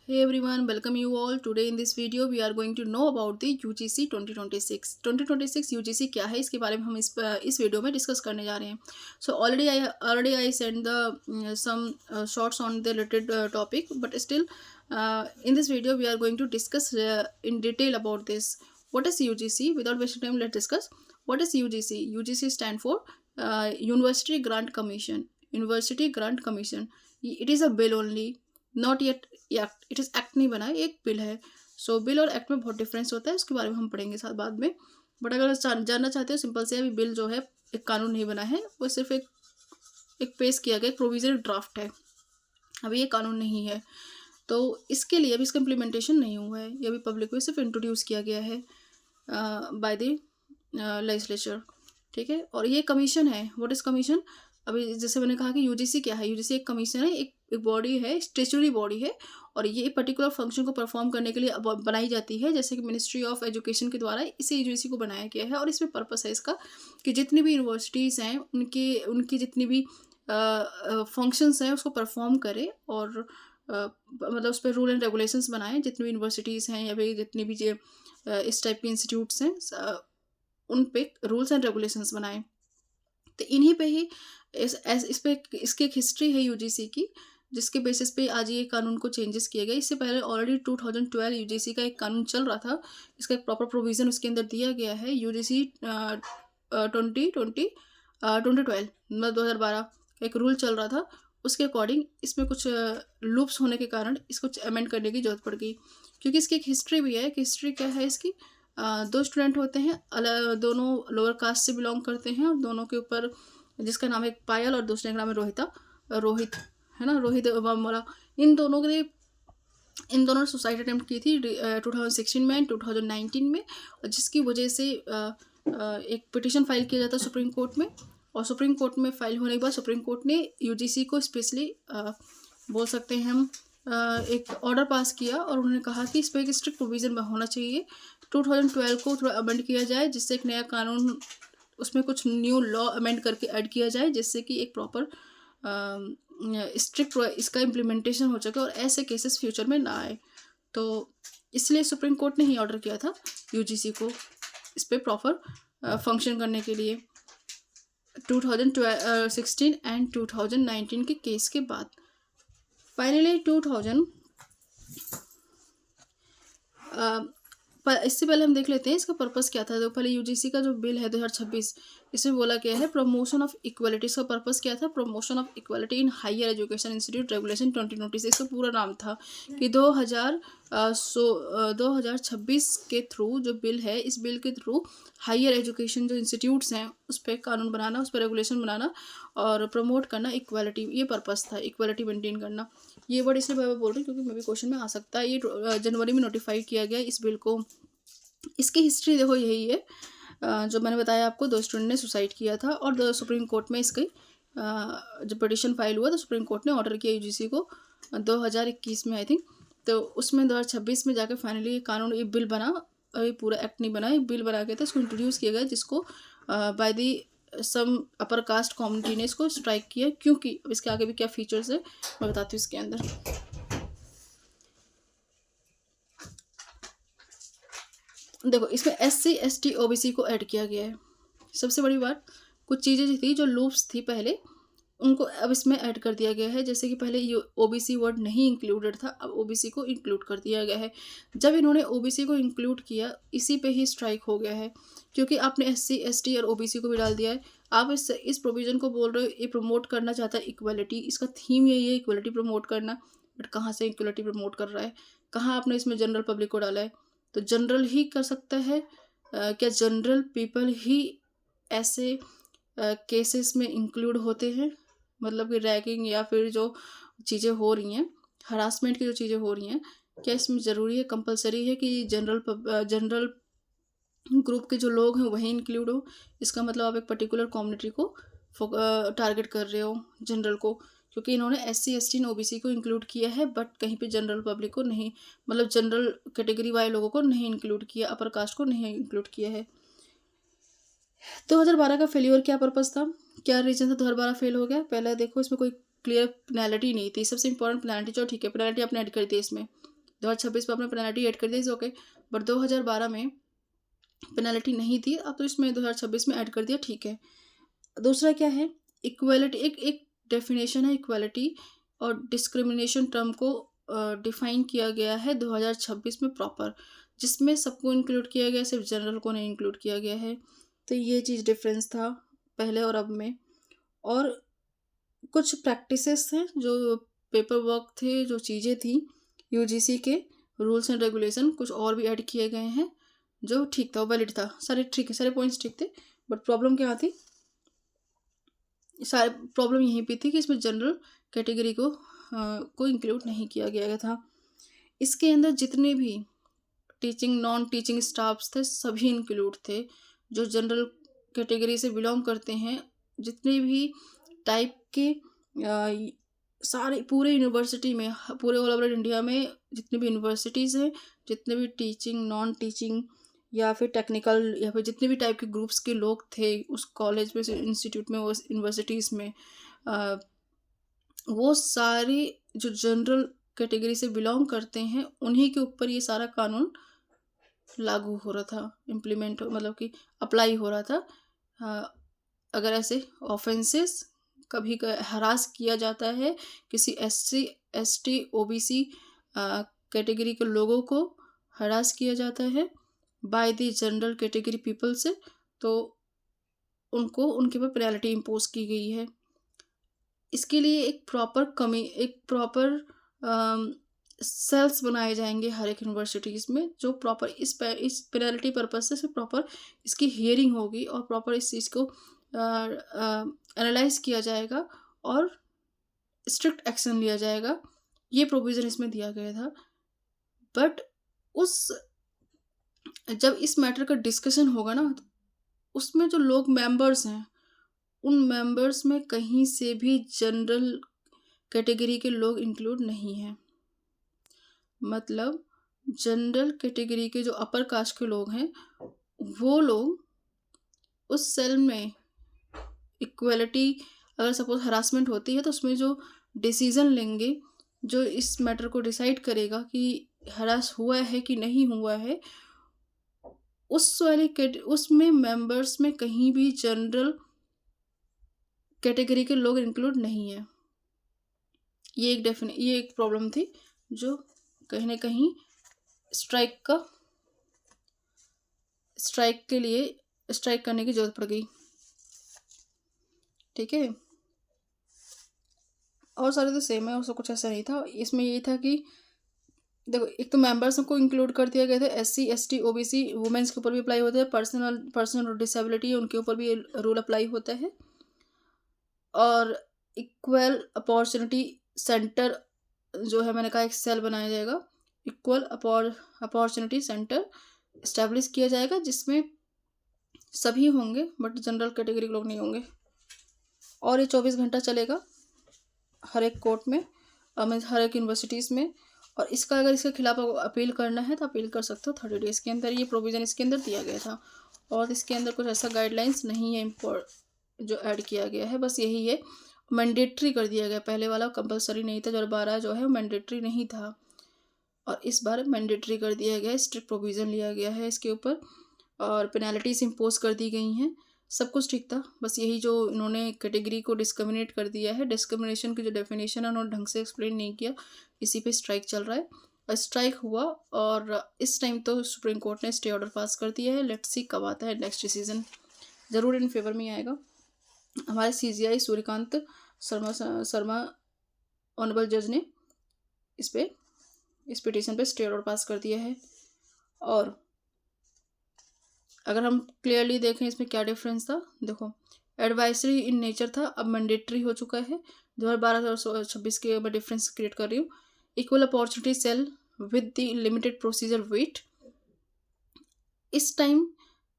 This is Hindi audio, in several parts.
Hey everyone, welcome you all. Today in this video we are going to know about the UGC 2026. 2026 UGC क्या है इसके बारे में हम इस वीडियो में डिस्कस करने जा रहे हैं. So already I sent the some shots on the related topic, but still in this video we are going to discuss in detail about this. What is UGC? Without wasting time, let's discuss. What is UGC? UGC stand for University Grant Commission. University Grant Commission. It is a bill only, not yet act. It is act नहीं बना है, एक बिल है. सो बिल और एक्ट में बहुत डिफरेंस होता है, उसके बारे में हम पढ़ेंगे साथ बाद में. बट अगर जानना चाहते हो, सिंपल से अभी बिल जो है एक कानून नहीं बना है, वो सिर्फ एक पेश किया गया, एक प्रोविजनल ड्राफ्ट है. अभी ये कानून नहीं है, तो इसके लिए अभी इसका इम्प्लीमेंटेशन नहीं हुआ है. ये अभी पब्लिक को सिर्फ इंट्रोड्यूस किया गया है बाय द लेजिस्लेचर. ठीक है. और ये कमीशन है. What is commission? अभी जैसे मैंने कहा कि यूजीसी क्या है. यूजीसी एक कमीशन है, एक बॉडी है, स्टेचुरी बॉडी है, और ये एक पर्टिकुलर फंक्शन को परफॉर्म करने के लिए बनाई जाती है. जैसे कि मिनिस्ट्री ऑफ एजुकेशन के द्वारा इसे यूजीसी को बनाया गया है. और इसमें पर्पस है इसका कि जितनी भी यूनिवर्सिटीज़ हैं उनकी जितनी भी फंक्शंस हैं उसको परफॉर्म करे, और मतलब उस पर रूल एंड रेगुलेशंस बनाएं. जितनी भी यूनिवर्सिटीज़ हैं या फिर जितनी भी इस टाइप के इंस्टीट्यूट्स हैं, उन पे रूल्स एंड रेगुलेशंस बनाएं. तो इन्हीं पे ही इस पे इसकी एक हिस्ट्री है यूजीसी की, जिसके बेसिस पे आज ये कानून को चेंजेस किए गए. इससे पहले ऑलरेडी 2012 यूजीसी का एक कानून चल रहा था. इसका एक प्रॉपर प्रोविज़न उसके अंदर दिया गया है. यूजीसी 2012 मतलब 2012 का एक रूल चल रहा था. उसके अकॉर्डिंग इसमें कुछ लूप्स होने के कारण इसको अमेंड करने की जरूरत पड़ गई, क्योंकि इसकी एक हिस्ट्री भी है. कि हिस्ट्री क्या है इसकी? दो स्टूडेंट होते हैं, दोनों लोअर कास्ट से बिलोंग करते हैं, और दोनों के ऊपर, जिसका नाम है पायल और दूसरे का नाम है रोहित है ना, रोहित वामोला. इन दोनों ने सुसाइड अटेम्प्ट की थी 2016 में, 2019 में, और जिसकी वजह से एक पिटिशन फाइल किया जाता है सुप्रीम कोर्ट में. और सुप्रीम कोर्ट में फाइल होने के बाद सुप्रीम कोर्ट ने यूजीसी को स्पेशली बोल सकते हैं हम एक ऑर्डर पास किया, और उन्होंने कहा कि इस पर एक स्ट्रिक्ट प्रोविज़न होना चाहिए. 2012 को थोड़ा अमेंड किया जाए, जिससे एक नया कानून, उसमें कुछ न्यू लॉ अमेंड करके ऐड किया जाए, जिससे कि एक प्रॉपर स्ट्रिक्ट इसका इम्प्लीमेंटेशन हो सके और ऐसे केसेस फ्यूचर में ना आए. तो इसलिए सुप्रीम कोर्ट ने ही ऑर्डर किया था यूजीसी को इस पर प्रॉपर फंक्शन करने के लिए 2016 एंड 2019 के केस के बाद. फाइनली 2000 इससे पहले हम देख लेते हैं इसका पर्पस क्या था. तो पहले यूजीसी का जो बिल है 2026, इसमें बोला गया है प्रमोशन ऑफ इक्वलिटी. इसका पर्पस क्या था? Promotion of equality in higher education institute regulation 2026. इसका पूरा नाम था कि 2026 के थ्रू जो बिल है, इस बिल के थ्रू हायर एजुकेशन जो इंस्टीट्यूट्स हैं उस पर कानून बनाना, उस पर रेगुलेशन बनाना और प्रमोट करना इक्वलिटी. ये पर्पस था, इक्वलिटी मेंटेन करना. ये वर्ड इसलिए मैं बोल रही हूँ क्योंकि मे भी क्वेश्चन में आ सकता है. ये जनवरी में नोटिफाई किया गया इस बिल को. इसकी हिस्ट्री देखो यही है. जो मैंने बताया आपको, दो स्टूडेंट ने सुसाइड किया था, और सुप्रीम कोर्ट में इसकी जब पिटिशन फाइल हुआ तो सुप्रीम कोर्ट ने ऑर्डर किया यूजीसी को 2021 में आई थिंक. तो उसमें 2026 में जाकर फाइनली कानून, ये बिल बना. ये पूरा एक्ट नहीं बना, ये बिल बना गया था, इसको इंट्रोड्यूस किया गया, जिसको by the some upper caste community ने इसको स्ट्राइक किया. क्योंकि अब इसके आगे भी क्या फीचर्स है मैं बताती हूँ इसके अंदर. देखो, इसमें SC ST OBC को ऐड किया गया है. सबसे बड़ी बात, कुछ चीज़ें जो थी, जो लूप्स थी पहले, उनको अब इसमें ऐड कर दिया गया है. जैसे कि पहले ये OBC वर्ड नहीं इंक्लूडेड था, अब OBC को इंक्लूड कर दिया गया है. जब इन्होंने OBC को इंक्लूड किया, इसी पे ही स्ट्राइक हो गया है, क्योंकि आपने SC ST और OBC को भी डाल दिया है. आप इस प्रोविज़न को बोल रहे हो ये प्रमोट करना चाहता है इक्वलिटी. इसका थीम यही है, इक्वलिटी प्रमोट करना. बट कहाँ से इक्वलिटी प्रमोट कर रहा है? कहाँ आपने इसमें जनरल पब्लिक को डाला है? तो जनरल ही कर सकता है. क्या जनरल पीपल ही ऐसे केसेस में इंक्लूड होते हैं? मतलब कि रैगिंग या फिर जो चीज़ें हो रही हैं, हरासमेंट की जो चीज़ें हो रही हैं, क्या इसमें ज़रूरी है, कंपलसरी है कि जनरल ग्रुप के जो लोग हैं वही इंक्लूड हो? इसका मतलब आप एक पर्टिकुलर कम्युनिटी को टारगेट कर रहे हो, जनरल को. क्योंकि इन्होंने SC ST और OBC को इंक्लूड किया है, बट कहीं पे जनरल पब्लिक को नहीं, मतलब जनरल कैटेगरी वाले लोगों को नहीं इंक्लूड किया, अपर कास्ट को नहीं इंक्लूड किया है. 2012 का फेलियर क्या पर्पस था, क्या रीजन था 2012 फेल हो गया? पहले देखो, इसमें कोई क्लियर पेनल्टी नहीं थी. सबसे इंपॉर्टेंट पेनल्टी, जो ठीक है पेनल्टी आपने ऐड कर दी इसमें, 2026 में आपने पेनल्टी ऐड कर दी, इज ओके, बट 2012 में पेनल्टी नहीं थी, अब तो इसमें 2026 में ऐड कर दिया, ठीक है। दूसरा क्या है, इक्वालिटी, एक डेफिनेशन है इक्वालिटी और डिस्क्रिमिनेशन टर्म को डिफाइन किया गया है 2026 में प्रॉपर, जिसमें सबको इंक्लूड किया गया, सिर्फ जनरल को नहीं इंक्लूड किया गया है। तो ये चीज़ डिफरेंस था पहले और अब में। और कुछ प्रैक्टिसेस हैं, जो पेपर वर्क थे, जो चीज़ें थी यूजीसी के रूल्स एंड रेगुलेशन, कुछ और भी ऐड किए गए हैं जो ठीक था, वैलिड था, सारे ठीक है, सारे पॉइंट्स ठीक थे। बट प्रॉब्लम क्या थी, सारे प्रॉब्लम यहीं पे थी कि इसमें जनरल कैटेगरी को इंक्लूड नहीं किया गया था। इसके अंदर जितने भी टीचिंग नॉन टीचिंग स्टाफ्स थे सभी इंक्लूड थे, जो जनरल कैटेगरी से बिलोंग करते हैं, जितने भी टाइप के सारे पूरे यूनिवर्सिटी में, पूरे ऑल ओवर इंडिया में जितनी भी यूनिवर्सिटीज़ हैं, जितने भी टीचिंग नॉन टीचिंग या फिर टेक्निकल या फिर जितने भी टाइप के ग्रुप्स के लोग थे उस कॉलेज में, इंस्टीट्यूट में, उस यूनिवर्सिटीज़ में, वो सारे जो जनरल कैटेगरी से बिलोंग करते हैं उन्हीं के ऊपर ये सारा कानून लागू हो रहा था, इम्प्लीमेंट मतलब कि अप्लाई हो रहा था। अगर ऐसे ऑफेंसेस कभी हरास किया जाता है किसी SC ST OBC कैटेगरी के लोगों को हरास किया जाता है by the general category people से, तो उनको उनके ऊपर पेनल्टी इम्पोज की गई है। इसके लिए एक प्रॉपर सेल्स बनाए जाएंगे हर एक यूनिवर्सिटीज़ में, जो प्रॉपर इस पेनल्टी पर्पज से प्रॉपर इसकी हियरिंग होगी और प्रॉपर इस चीज़ को एनालाइज किया जाएगा और स्ट्रिक्ट एक्शन लिया जाएगा। ये प्रोविज़न इसमें दिया गया था। बट जब इस मैटर का डिस्कशन होगा ना, तो उसमें जो लोग मेंबर्स हैं, उन मेंबर्स में कहीं से भी जनरल कैटेगरी के लोग इंक्लूड नहीं हैं। मतलब जनरल कैटेगरी के जो अपर कास्ट के लोग हैं, वो लोग उस सेल में इक्वलिटी, अगर सपोज हरासमेंट होती है तो उसमें जो डिसीज़न लेंगे, जो इस मैटर को डिसाइड करेगा कि हरास हुआ है कि नहीं हुआ है, उसमें मेंबर्स में कहीं भी जनरल कैटेगरी के लोग इंक्लूड नहीं है। ये एक प्रॉब्लम थी जो कहीं ना कहीं स्ट्राइक करने की जरूरत पड़ गई, ठीक है। और सारे तो सेम है, उसका कुछ ऐसा नहीं था। इसमें ये था कि देखो, एक तो मेंबर्स को इंक्लूड कर दिया गया था, SC ST OBC वुमेन्स के ऊपर भी अप्लाई होता है, पर्सनल डिसेबिलिटी उनके ऊपर भी रूल अप्लाई होता है। और इक्वल अपॉर्चुनिटी सेंटर जो है, मैंने कहा एक सेल बनाया जाएगा, इक्वल अपॉर्चुनिटी सेंटर इस्टेब्लिश किया जाएगा, जिसमें सभी होंगे बट जनरल कैटेगरी के लोग नहीं होंगे। और ये 24 घंटा चलेगा हर एक कोर्ट में, हर एक यूनिवर्सिटीज़ में। और अगर इसके खिलाफ अपील करना है तो अपील कर सकते हो 30 डेज़ के अंदर। ये प्रोविज़न इसके अंदर दिया गया था। और इसके अंदर कुछ ऐसा गाइडलाइंस नहीं है जो ऐड किया गया है, बस यही है, मैंडेटरी कर दिया गया। पहले वाला कंपलसरी नहीं था, 2012 जो है मैंडेटरी नहीं था, और इस बार मैंडेटरी कर दिया गया है, स्ट्रिक्ट प्रोविज़न लिया गया है इसके ऊपर, और पेनल्टीज इम्पोज कर दी गई हैं। सब कुछ ठीक था, बस यही जो इन्होंने कैटेगरी को डिस्क्रिमिनेट कर दिया है, डिस्क्रिमिनेशन की जो डेफिनेशन है उन्होंने ढंग से एक्सप्लेन नहीं किया, इसी पे स्ट्राइक चल रहा है। और स्ट्राइक हुआ और इस टाइम तो सुप्रीम कोर्ट ने स्टे ऑर्डर पास कर दिया है। लेट्स सी कब आता है नेक्स्ट डिसीजन, ज़रूर इन फेवर में आएगा। हमारे CGI सूर्यकांत शर्मा ऑनरेबल जज ने इस पिटीशन पे स्टे ऑर्डर पास कर दिया है। और अगर हम क्लियरली देखें इसमें क्या डिफरेंस था, देखो, एडवाइजरी इन नेचर था, अब मैंडेटरी हो चुका है। 2012-2026 के मैं डिफरेंस क्रिएट कर रही हूँ। Equal opportunity cell with the limited procedure wait, इस टाइम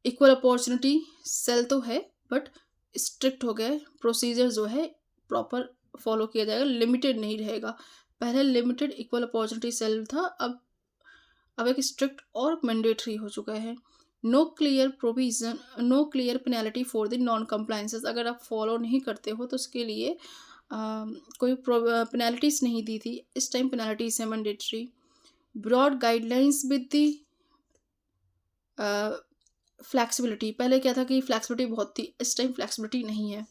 इक्वल अपॉर्चुनिटी सेल तो है बट स्ट्रिक्ट हो गया है, प्रोसीजर जो है प्रॉपर फॉलो किया जाएगा, लिमिटेड नहीं रहेगा। पहले लिमिटेड इक्वल अपॉर्चुनिटी सेल था, अब एक स्ट्रिक्ट और मैंडेटरी हो चुका है। No clear penalty for the non compliances, अगर आप फॉलो नहीं करते हो तो उसके लिए कोई पेनल्टीज नहीं दी थी, इस टाइम पेनल्टीज है mandatory. Broad guidelines with the flexibility. पहले क्या था कि फ्लैक्सिबिलिटी बहुत थी, इस टाइम फ्लैक्सिबिलिटी नहीं है।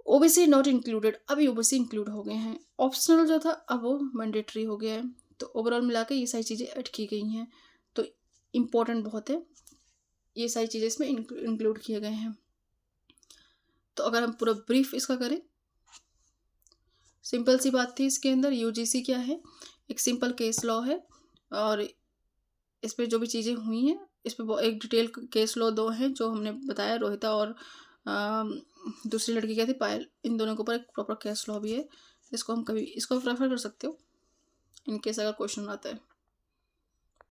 ओबीसी नॉट इंक्लूडेड, अभी ओबीसी इंक्लूड हो गए हैं। ऑप्शनल जो था अब वो मैंडेटरी हो गया है। तो ओवरऑल मिला के ये सारी चीज़ें ऐड की गई हैं, तो इम्पोर्टेंट बहुत है, ये सारी चीज़ें इसमें इंक्लूड किए गए हैं। तो अगर हम पूरा ब्रीफ इसका करें, सिंपल सी बात थी इसके अंदर। यूजीसी क्या है, एक सिंपल केस लॉ है, और इस पर जो भी चीज़ें हुई हैं इस पर एक डिटेल केस लॉ दो हैं जो हमने बताया, रोहिता और दूसरी लड़की क्या थी, पायल, इन दोनों के ऊपर एक प्रॉपर केस लॉ भी है। इसको हम कभी इसको रेफर कर सकते हो इनकेस अगर क्वेश्चन आता है।